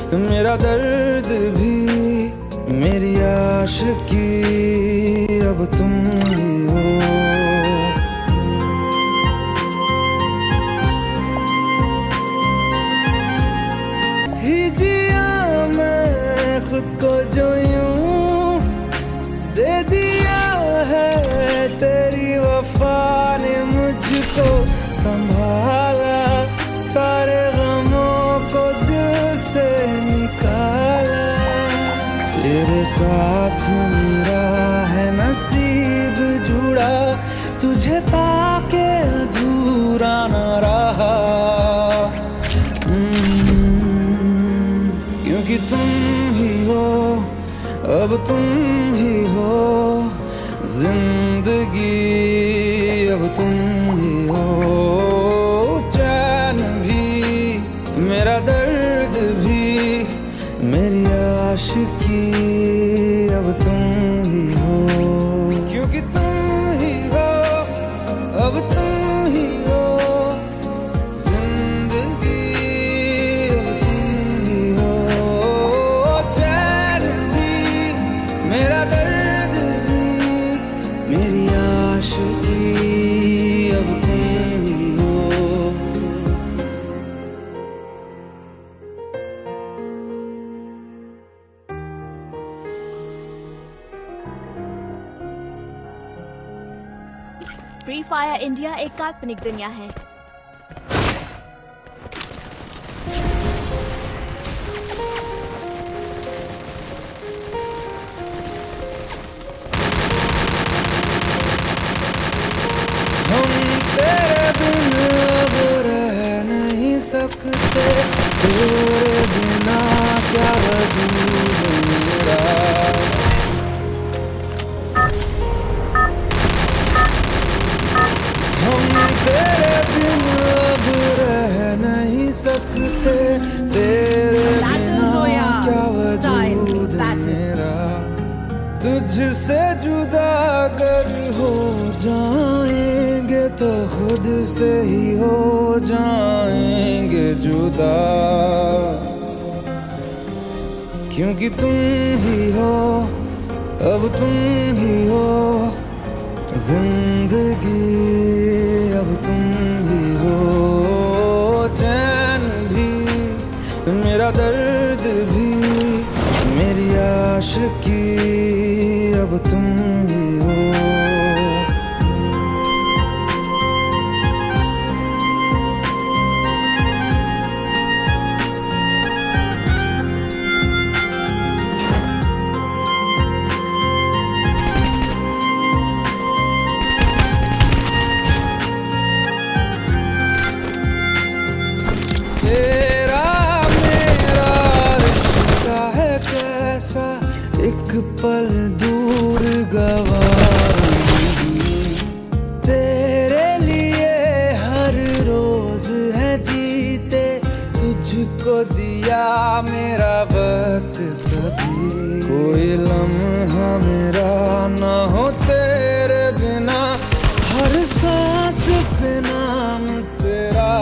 मेरा दर्द भी, मेरी आशिकी अब तुम ही हो। ही जिया मैं खुद को जो यूं दे दिया है, तेरी वफा ने मुझको संभाला, सारे गमों को दिल से निकाला। तेरे साथ मेरा है नसीब जुड़ा, तुझे पाके अधूरा न रहा। क्योंकि तुम ही हो, अब तुम ही हो जिंदगी, अब तुम ही हो। चैन भी, मेरा दर्द भी, मेरी आशिकी अब तुम ही हो। क्योंकि तुम ही हो, अब तुम ही हो जिंदगी, अब तुम ही हो। चैन भी, मेरा दर्द भी, मेरी आशिकी अब तुम ही हो। फ्री फायर इंडिया एक काल्पनिक दुनिया है। हम तेरे बिन अब रह नहीं सकते, तेरे बिना क्या वजूद मेरा। हम तेरे बिन अब रह नहीं सकते, तेरे बिना क्या वजूद मेरा। तुझसे जुदा अगर हो जाएंगे तो खुद से ही हो जाएंगे जुदा। क्योंकि तुम ही हो, अब तुम ही हो जिंदगी, अब तुम ही हो। चैन भी, मेरा दर्द भी, मेरी आशिकी अब तुम ही हो। तेरा मेरा रिश्ता है कैसा, एक पल दूर गवारूंगी। तेरे लिए हर रोज है जीते, तुझको दिया मेरा वक्त सभी। कोई लम्हा मेरा ना हो तेरे बिना, हर सांस पे नाम तेरा।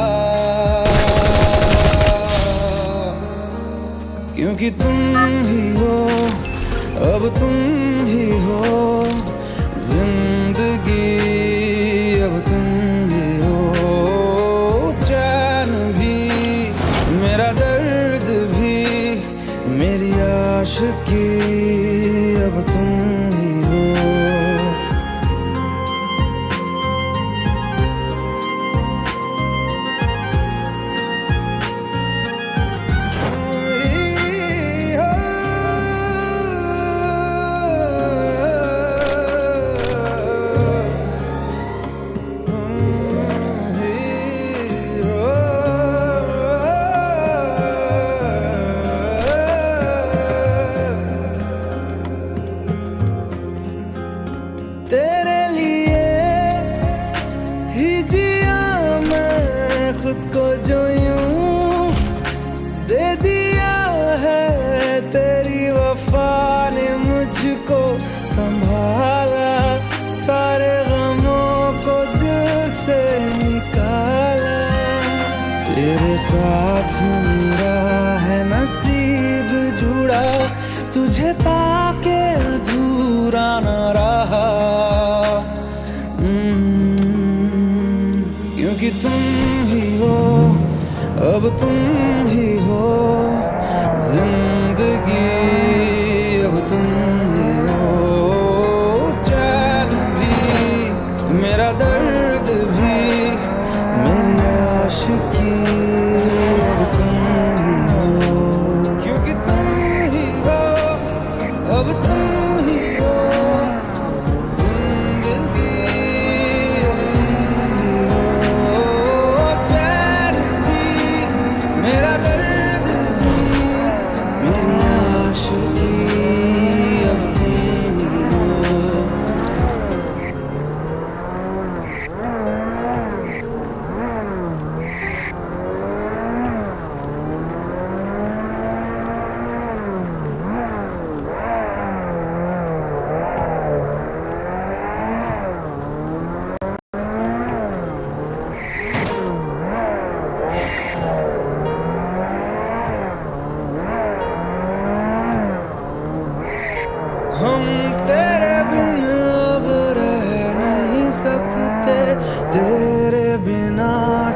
क्योंकि तुम ही हो, अब तुम ही हो जिंदगी, अब तुम ही हो। चैन भी, मेरा दर्द भी, मेरी आशिकी अब तुम ही हो। अब तुम ही हो जिंदगी, अब तुम ही हो चैन भी, मेरा दर्द भी, मेरी आशिकी, अब तुम ही हो, क्योंकि तुम ही हो, अब तुम ही हो जिंदगी, अब तुम ही हो चैन भी, मेरा दर्द भी, मेरी आशिकी, अब तुम ही हो। हम तेरे बिन अब रह नहीं सकते, तेरे बिना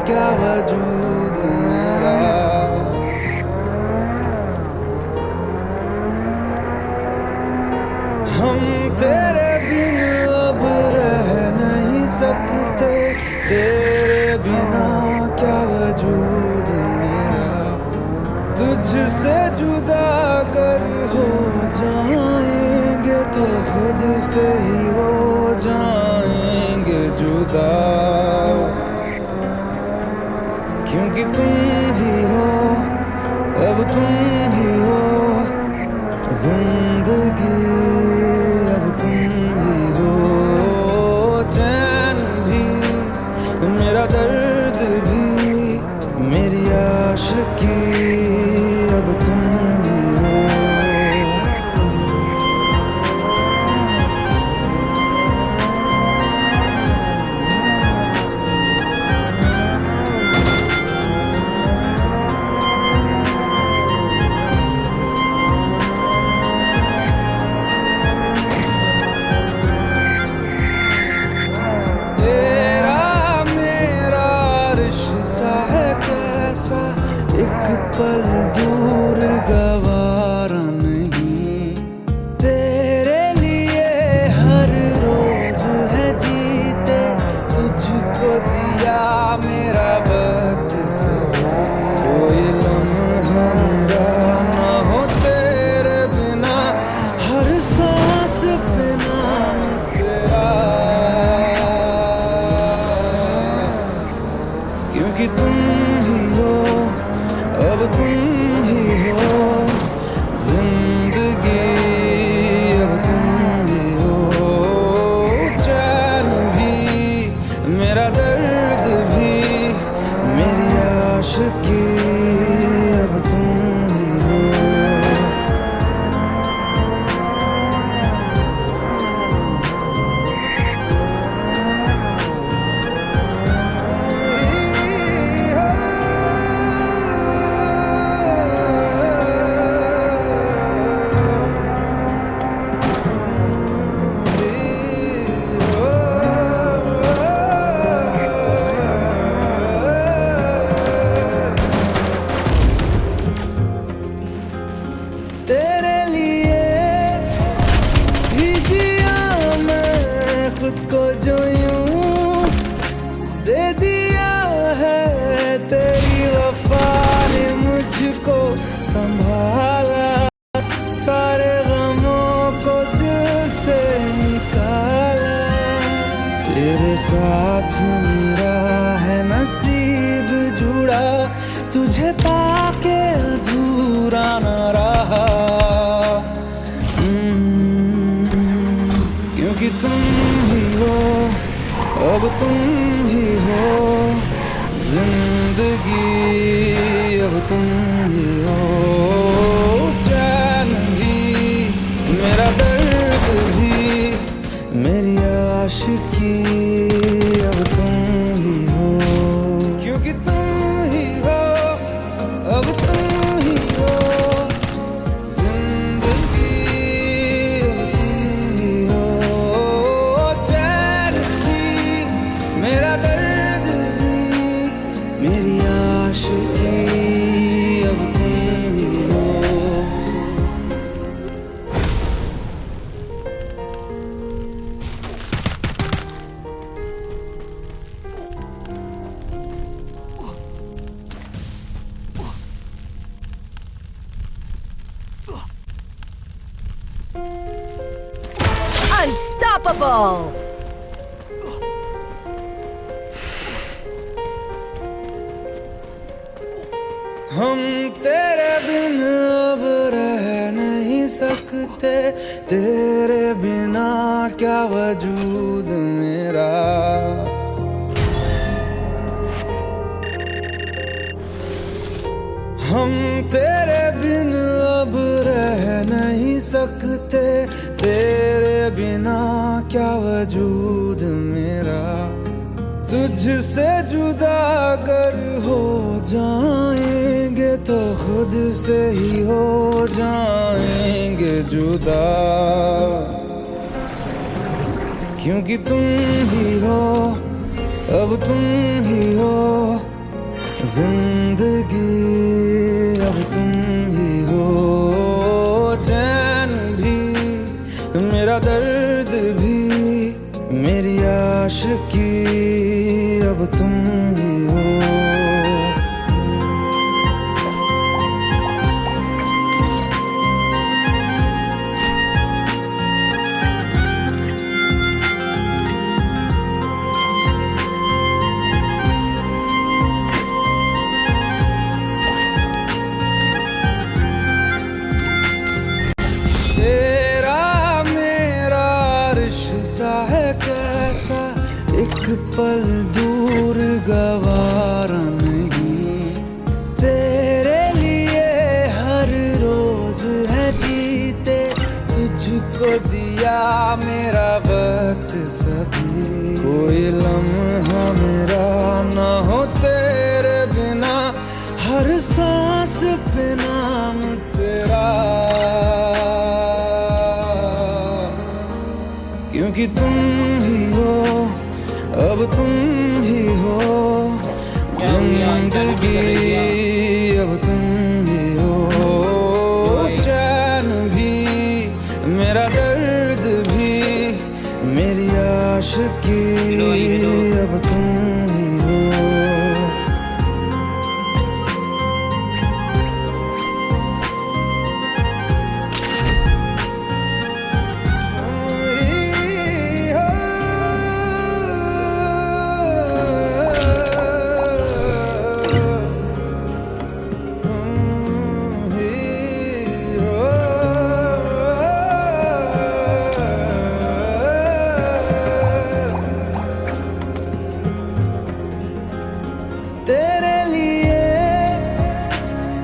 क्या वजूद मेरा। हम तेरे बिन अब रह नहीं सकते, तेरे बिना क्या वजूद मेरा। तुझसे जुदा अगर हो जाएंगे तो खुद से ही हो जाएंगे जुदा, क्योंकि तुम ही हो, अब तुम ही हो जिंदगी, अब तुम ही हो चैन भी, मेरा दर्द भी, मेरी आशिकी, अब तुम ही हो। तेरा मेरा रिश्ता है कैसा, एक पल दूर गवारा नहीं, तेरे लिए हर रोज है जीते, तुझको दिया मेरा वक्त सभी, कोई लम्हा मेरा ना हो तेरे बिना, हर सांस पे नाम तेरा, क्योंकि तुम ही हो, अब तुम ही हो जिंदगी, अब तुम ही हो चैन भी, मेरा दर्द भी, मेरी आशिकी, अब तुम ही हो। तेरे लिए ही जिया मैं खुद को, जो यूं दे दिया है, तेरी वफा ने मुझको संभाला, सारे गमों को दिल से निकाला, तेरे साथ मेरा है नसीब जुड़ा, तुझे पाके अधूरा न रहा, क्योंकि तुम ही हो, अब तुम ही हो जिंदगी, अब तुम ही हो चैन भी, मेरा दर्द भी, मेरी आशिकी, अब तुम ही हो, क्योंकि तुम ही हो, अब तुम ही हो जिंदगी, अब तुम ही हो चैन भी, मेरा दर्द भी, मेरी आशिकी। Unstoppable! हम तेरे बिन अब रह नहीं सकते, तेरे बिना क्या वजूद मेरा। हम तेरे बिन अब रह नहीं सकते, तेरे बिना क्या वजूद मेरा। तुझसे जुदा अगर हो जाएंगे तो खुद से ही हो जाएंगे जुदा, क्योंकि तुम ही हो, अब तुम ही हो जिंदगी, अब तुम ही हो चैन भी, मेरा दर्द भी, मेरी आशिकी, अब तुम ही हो। तेरा मेरा रिश्ता है कैसा, एक पल दूर गवारा नहीं। तेरे लिए हर रोज है जीते, तुझको दिया मेरा वक्त सभी। कोई लम्हा मेरा ना हो तेरे बिना, हर सांस पे नाम तेरा, क्योंकि तुम ही हो, अब तुम ही हो जिंदगी, अब तुम ही हो चैन भी, मेरा दर्द भी, मेरी आशिकी, अब तुम ही हो। तेरे लिए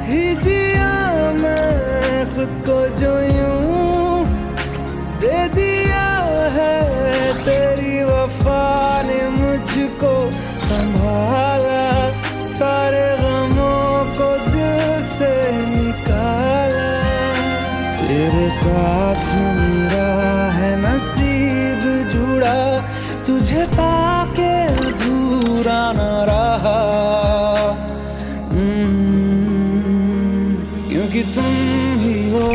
ही जिया मैं खुद को, जो यूं दे दिया है तेरी वफा ने मुझको संभाला, सारे गमों को दिल से निकाला। तेरे साथ मेरा है नसीब जुड़ा, तुझे पाके अधूरा न रहा, क्योंकि तुम ही हो,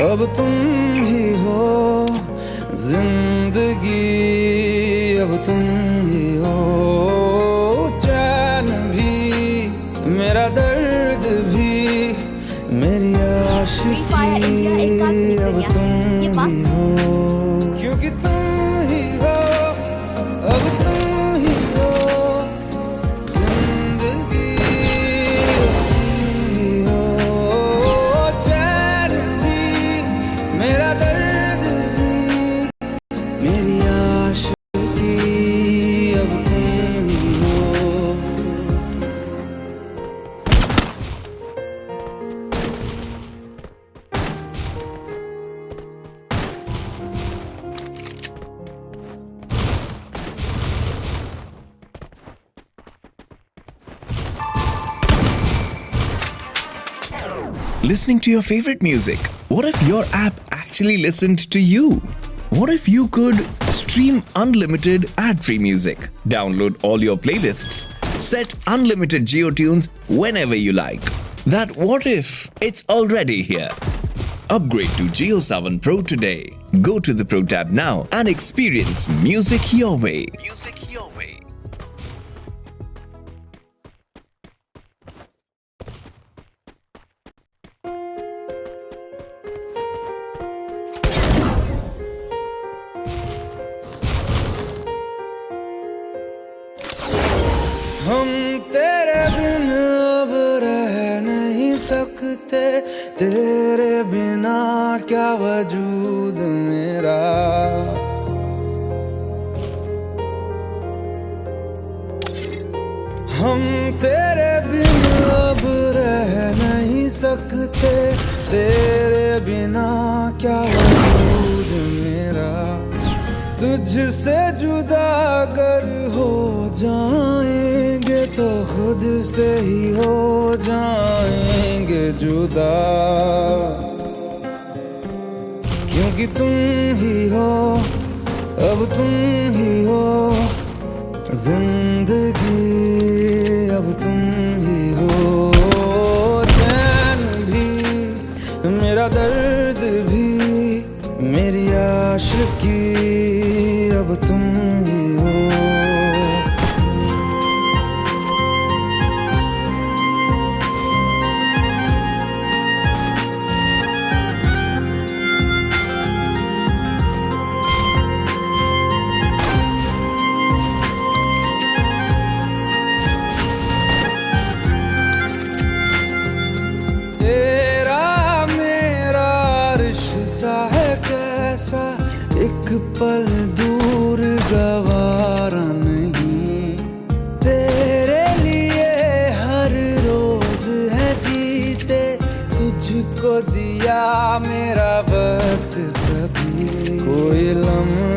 अब तुम ही हो जिंदगी, अब तुम ही हो चैन भी, मेरा दर्द भी, मेरी Free Fire India एक आशिकी, काल्पनिक अब दुनिया है। तुम ये ही वास्तव हो, क्योंकि तुम ही हो, अब तुम ही हो जिंदगी, तुम ही हो चैन भी, मेरा दर्द भी, मेरी आशिकी, अब तुम ही हो। Listening to your favorite music? What if your app actually listened to you? What if you could stream unlimited ad-free music? Download all your playlists. Set unlimited GeoTunes whenever you like. That what if it's already here. Upgrade to JioSaavn Pro today. Go to the Pro tab now and experience music your way. Music your way. सकते, तेरे बिना क्या वजूद मेरा। हम तेरे बिन अब रह नहीं सकते, तेरे बिना क्या वजूद मेरा। तुझसे जुदा अगर हो जाएंगे तो खुद से ही हो जाएंगे जुदा, क्योंकि तुम ही हो, अब तुम ही हो जिंदगी, अब तुम ही हो। चैन भी मेरा दर्द भी मेरी आशिकी, अब तुम ही हो। एक पल दूर गवारा नहीं, तेरे लिए हर रोज है जीते, तुझको दिया मेरा वक्त सभी। कोई लम्हा